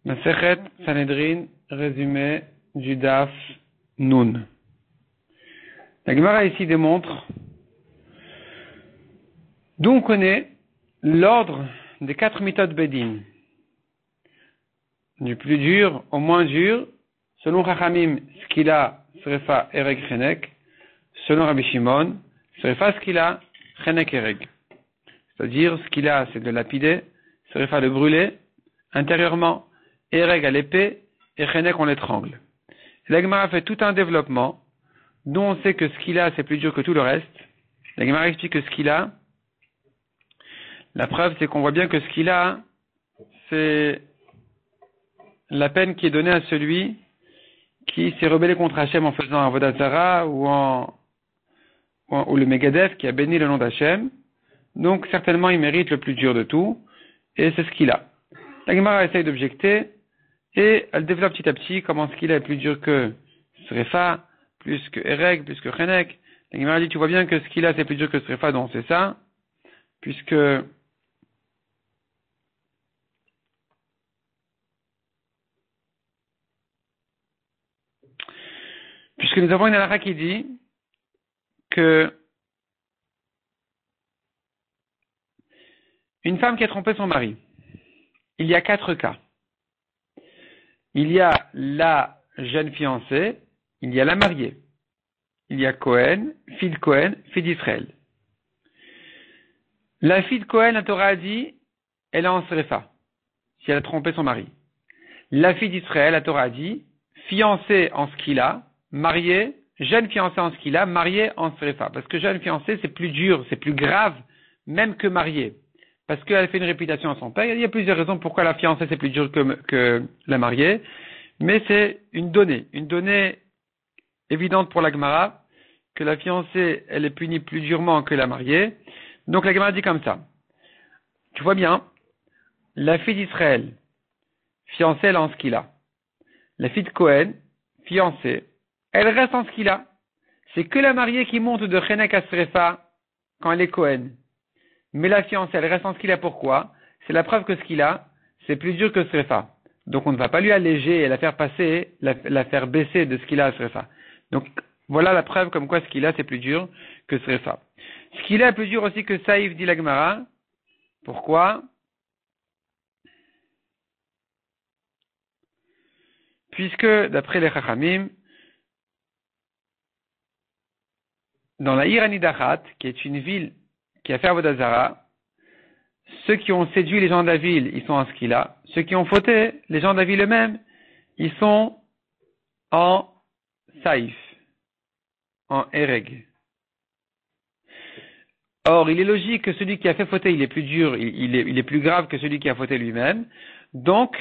Masechet Sanhedrin, résumé du Daf Nun. La Gemara ici démontre d'où on connaît l'ordre des 4 méthodes Bedin. Du plus dur au moins dur, selon Chachamim, Skila, Srefa, Ereg, Chenek, selon Rabbi Shimon, Srefa, Skila, Chenek, Ereg. C'est-à-dire, Skila, c'est de lapider, Srefa, de brûler, intérieurement, Ereg à l'épée, et Chenek, on l'étrangle. La Gemara fait tout un développement, dont on sait que Skila, c'est plus dur que tout le reste. La Gemara explique que Skila, la preuve, c'est qu'on voit bien que Skila, c'est la peine qui est donnée à celui qui s'est rebellé contre Hachem en faisant un Avodat Zara ou le Megadef qui a béni le nom d'Hachem. Donc, certainement, il mérite le plus dur de tout, et c'est Skila. La Gemara essaye d'objecter, et elle développe petit à petit comment Skila est plus dur que Srefa, plus que Ereg, plus que Chenek. La Gemara dit, tu vois bien que Skila c'est plus dur que Srefa, donc c'est ça, puisque nous avons une halakha qui dit que une femme qui a trompé son mari, il y a 4 cas. Il y a la jeune fiancée, il y a la mariée, il y a Cohen, fille d'Israël. La fille de Cohen, la Torah a dit, elle est en Srefa, si elle a trompé son mari. La fille d'Israël, la Torah a dit, fiancée en Skila, mariée, jeune fiancée en Skila, mariée en Srefa. Parce que jeune fiancée, c'est plus dur, c'est plus grave, même que mariée. Parce qu'elle fait une réputation à son père. Il y a plusieurs raisons pourquoi la fiancée c'est plus dur que la mariée. Mais c'est une donnée évidente pour la Gemara, que la fiancée, elle est punie plus durement que la mariée. Donc la Gemara dit comme ça. Tu vois bien, la fille d'Israël, fiancée, elle est en Skila. La fille de Cohen, fiancée, elle reste en Skila. C'est que la mariée qui monte de Chenek à Srefa quand elle est Cohen. Mais la fiancée, elle reste en Skila, pourquoi? C'est la preuve que Skila, c'est plus dur que Srefa. Donc on ne va pas lui alléger et la faire passer, la faire baisser de Skila à Srefa. Donc voilà la preuve comme quoi Skila, c'est plus dur que Srefa. Skila est plus dur aussi que Saïf, dit la Gemara. Pourquoi? Puisque, d'après les Chachamim, dans la Iranidachat, qui est une ville qui a fait Avodah Zara, ceux qui ont séduit les gens de la ville, ils sont en Skila. Ceux qui ont fauté, les gens de la ville eux-mêmes, ils sont en Saïf, en Ereg. Or, il est logique que celui qui a fait fauter, il est plus dur, il est plus grave que celui qui a fauté lui-même. Donc,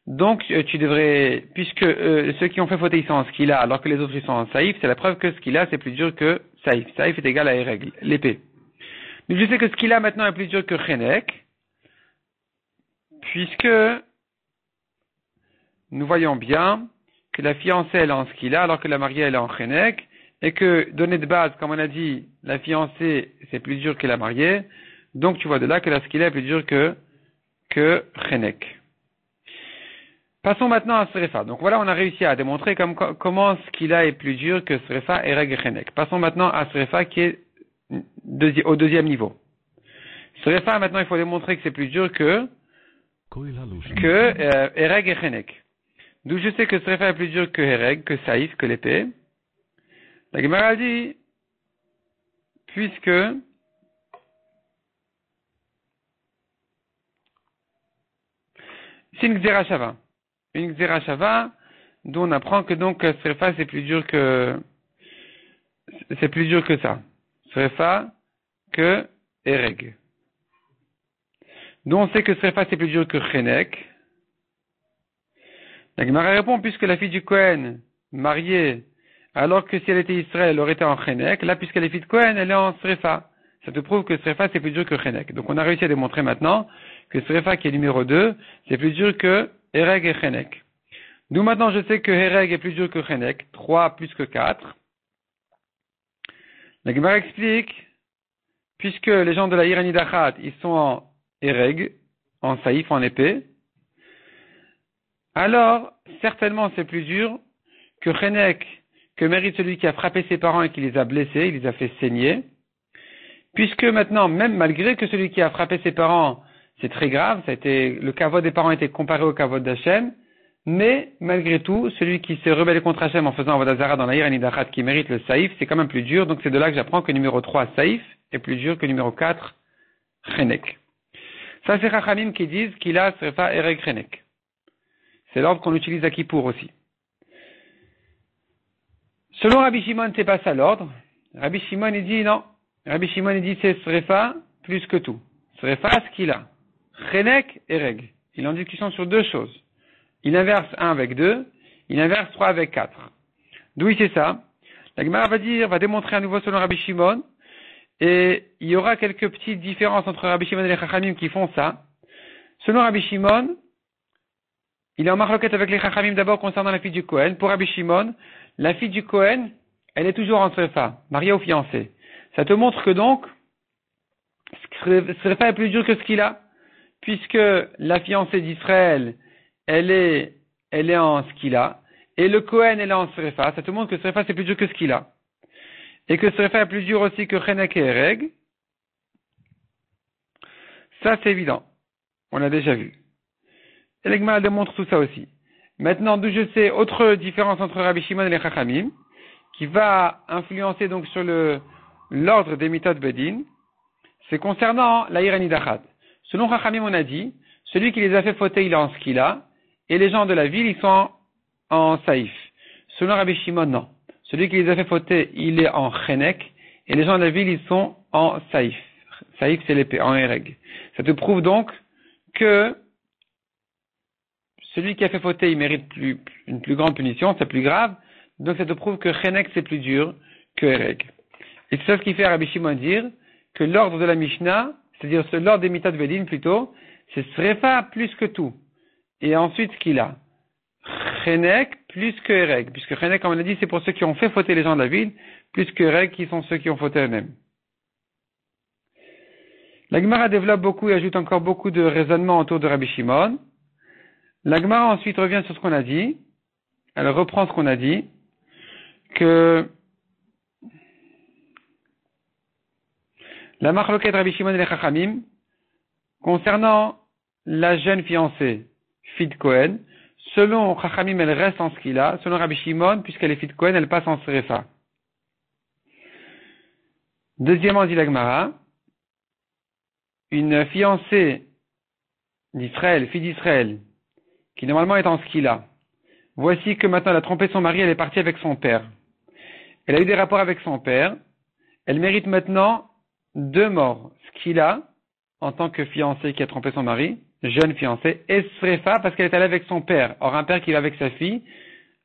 tu devrais, puisque ceux qui ont fait fauter, ils sont en Skila, alors que les autres, ils sont en Saïf, c'est la preuve que Skila, c'est plus dur que Saïf. Saïf est égal à Ereg, l'épée. Donc je sais que Skila maintenant est plus dur que Chenek, puisque nous voyons bien que la fiancée elle est en Skila alors que la mariée elle est en Chenek, et que donné de base, comme on a dit, la fiancée c'est plus dur que la mariée, donc tu vois de là que la Skila est plus dur que Chenek. Passons maintenant à Srefa. Donc voilà, on a réussi à démontrer comment Skila est plus dur que Srefa, Ereg et Chenek. Passons maintenant à Srefa qui est au deuxième niveau. Srefa, maintenant, il faut démontrer que c'est plus dur que Ereg et Chenek. D'où je sais que Srefa est plus dur que Ereg, que Saïf, que l'épée. La Gemara dit, puisque c'est une Xerashava. Une Xerashava, d'où on apprend que donc Srefa c'est plus dur que ça. Srefa que Ereg. D'où on sait que Srefa c'est plus dur que Chenek. La Gemara répond, puisque la fille du Kohen, mariée, alors que si elle était Israël, elle aurait été en Chenek, là puisqu'elle est fille de Kohen, elle est en Srefa. Ça te prouve que Srefa c'est plus dur que Chenek. Donc on a réussi à démontrer maintenant que Srefa qui est numéro 2, c'est plus dur que Ereg et Chenek. D'où maintenant je sais que Ereg est plus dur que Chenek, 3 plus que 4. La Gemara explique, puisque les gens de la Iranidachat, ils sont en Ereg, en Saïf, en épée, alors certainement c'est plus dur que Chenek, que mérite celui qui a frappé ses parents et qui les a blessés, il les a fait saigner, puisque maintenant, même malgré que celui qui a frappé ses parents, c'est très grave, le kavod des parents a été comparé au kavod d'Hachem, mais malgré tout, celui qui s'est rebellé contre Hachem en faisant Avodah Zarah dans la Ira Nidachat qui mérite le Saïf, c'est quand même plus dur, donc c'est de là que j'apprends que numéro 3, Saïf, est plus dur que numéro 4, Chenek. Ça c'est Chachamim qui disent qu'il a Srefa Ereg Chenek. C'est l'ordre qu'on utilise à Kippour aussi. Selon Rabbi Shimon, c'est pas ça l'ordre. Rabbi Shimon, il dit non. Rabbi Shimon, il dit c'est Srefa plus que tout. Srefa, ce qu'il a. Chenek et Reg. Il est en discussion sur deux choses. Il inverse 1 avec 2, il inverse 3 avec 4. D'où il sait ça? La Gemara va démontrer à nouveau selon Rabbi Shimon, et il y aura quelques petites différences entre Rabbi Shimon et les Chachamim qui font ça. Selon Rabbi Shimon, il est en marloquette avec les Chachamim d'abord concernant la fille du Kohen. Pour Rabbi Shimon, la fille du Kohen, elle est toujours en Srefa, mariée ou fiancée. Ça te montre que donc, Srefa est plus dur que ce qu'il a, puisque la fiancée d'Israël, elle est en Skila, et le Kohen, elle est en Srefa. Ça te montre que Srefa, c'est plus dur que ce qu'il a. Et que Srefa est plus dur aussi que Chenek et Ereg. Ça, c'est évident. On l'a déjà vu. Et l'Egma démontre tout ça aussi. Maintenant, d'où je sais, autre différence entre Rabbi Shimon et les Chachamim, qui va influencer donc sur l'ordre des Mitot Bedin, c'est concernant la Ira Nidachat. Selon Chachamim, on a dit, celui qui les a fait fauter, il est en Skila, et les gens de la ville, ils sont en Saïf. Selon Rabbi Shimon, non. Celui qui les a fait fauter, il est en Chenek, et les gens de la ville, ils sont en Saïf. Saïf, c'est l'épée, en Ereg. Ça te prouve donc que celui qui a fait fauter, il mérite une plus grande punition, c'est plus grave. Donc ça te prouve que Chenek, c'est plus dur que Ereg. Et c'est ça ce qui fait Rabbi Shimon dire que l'ordre de la Mishnah, c'est-à-dire l'ordre des Mitat Bedin plutôt, c'est Srefa plus que tout. Et ensuite, ce qu'il a. Chenek plus que Ereg. Puisque Chenek, comme on l'a dit, c'est pour ceux qui ont fait fauter les gens de la ville, plus que Ereg qui sont ceux qui ont fauté eux-mêmes. La Gemara développe beaucoup et ajoute encore beaucoup de raisonnements autour de Rabbi Shimon. La Gemara ensuite revient sur ce qu'on a dit. Elle reprend ce qu'on a dit. Que la marloquette Rabbi Shimon et les Chachamim, concernant la jeune fiancée, fille de Kohen, selon Chachamim, elle reste en Skila. Selon Rabbi Shimon, puisqu'elle est fille de Kohen, elle passe en Srefa. Deuxièmement, dit la Gemara, une fiancée d'Israël, fille d'Israël, qui normalement est en Skila. Voici que maintenant elle a trompé son mari, elle est partie avec son père. Elle a eu des rapports avec son père. Elle mérite maintenant 2 morts. Skila, en tant que fiancée qui a trompé son mari, jeune fiancée, et Srefa parce qu'elle est allée avec son père. Or, un père qui va avec sa fille,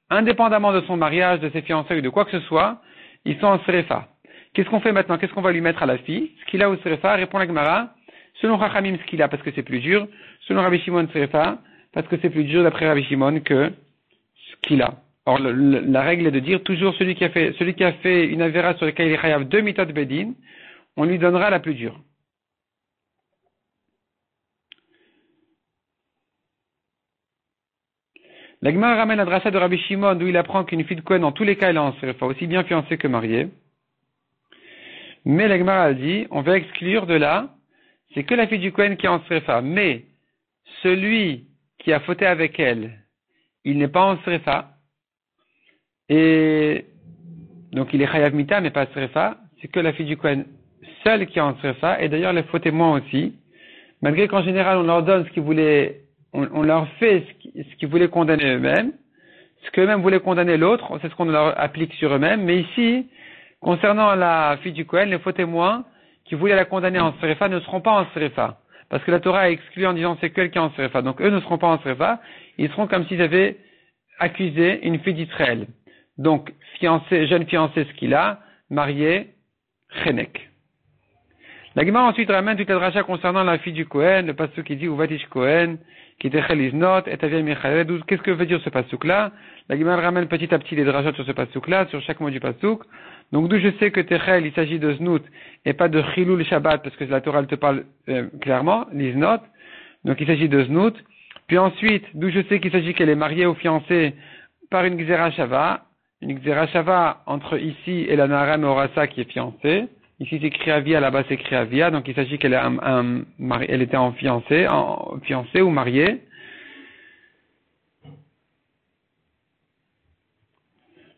indépendamment de son mariage, de ses fiançailles ou de quoi que ce soit, ils sont en Srefa. Qu'est-ce qu'on fait maintenant? Qu'est-ce qu'on va lui mettre à la fille? Skila ou Srefa? Répond la Gemara. Selon Chachamim, Skila parce que c'est plus dur. Selon Rabbi Shimon, Srefa parce que c'est plus dur d'après Rabbi Shimon que Skila. Or, la règle est de dire toujours celui qui a fait une avéra sur lequel il est chayav 2 mitot bedin, on lui donnera la plus dure. La Gemara ramène la dracha de Rabbi Shimon d'où il apprend qu'une fille de Kohen, dans tous les cas, elle est en Srefa, aussi bien fiancée que mariée. Mais la Gemara a dit, on va exclure de là, c'est que la fille du Kohen qui est en Srefa. Mais celui qui a fauté avec elle, il n'est pas en Srefa. Et donc il est chayav mita, mais pas Srefa. C'est que la fille du Kohen seule qui est en Srefa. Et d'ailleurs, les faux témoins aussi. Malgré qu'en général, on leur donne ce qu'ils voulaient, on leur fait ce qu'ils voulaient condamner eux-mêmes. Ce qu'eux-mêmes voulaient condamner l'autre, c'est ce qu'on leur applique sur eux-mêmes. Mais ici, concernant la fille du Kohen, les faux témoins qui voulaient la condamner en Srefa ne seront pas en Srefa. Parce que la Torah a exclu en disant c'est que elle qui est en Srefa. Donc eux ne seront pas en Srefa. Ils seront comme s'ils avaient accusé une fille d'Israël. Donc, jeune fiancée, ce qu'il a, mariée, Chenek. La Gemara ensuite ramène toute la dracha concernant la fille du Kohen, le pasuk qui dit Uvatish Kohen, qui techel iznot, et avia Michael. Qu'est-ce que veut dire ce pasuk-là? La Gemara ramène petit à petit les drachas sur ce pasuk-là, sur chaque mot du pasuk. Donc d'où je sais que techel, il s'agit de znout, et pas de chilul Shabbat, parce que la Torah elle te parle clairement, l'iznot. Donc il s'agit de znout. Puis ensuite, d'où je sais qu'il s'agit qu'elle est mariée ou fiancée par une Gzera Shava. Une Gzera Shava entre ici et la Nahara Meorasa qui est fiancée. Ici c'est Kriavia, là-bas c'est Kriavia. Donc il s'agit qu'elle elle était en fiancée ou mariée.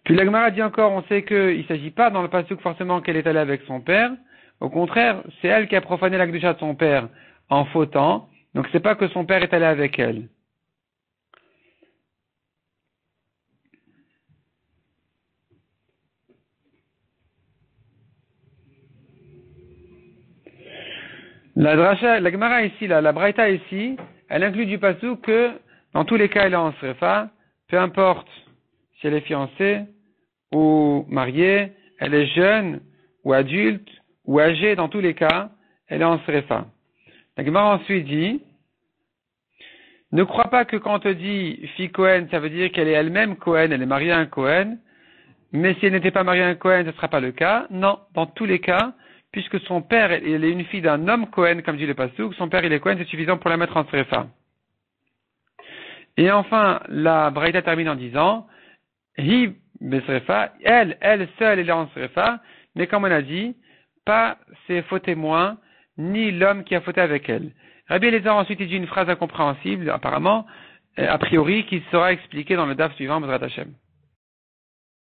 Puis la Gemara dit encore, on sait qu'il ne s'agit pas dans le pasuk forcément qu'elle est allée avec son père. Au contraire, c'est elle qui a profané la Kedusha de son père en fautant. Donc c'est pas que son père est allé avec elle. La Gemara ici, la Braïta ici, elle inclut du pasuk que dans tous les cas elle est en srefa, peu importe si elle est fiancée ou mariée, elle est jeune ou adulte ou âgée, dans tous les cas, elle est en srefa. La Gemara ensuite dit, ne crois pas que quand on te dit fille Cohen, ça veut dire qu'elle est elle-même Cohen, elle est mariée à un Cohen, mais si elle n'était pas mariée à un Cohen, ce ne sera pas le cas. Non, dans tous les cas, puisque son père, elle est une fille d'un homme Cohen, comme dit le Passouk, son père il est Cohen, c'est suffisant pour la mettre en srefa. Et enfin, la Braïta termine en disant, Hi besrefa, elle seule, elle est en srefa, mais comme on a dit, pas ses faux témoins, ni l'homme qui a fauté avec elle. Rabbi Eliezer ensuite dit une phrase incompréhensible, apparemment, a priori, qui sera expliquée dans le DAF suivant, Bezrat Hashem.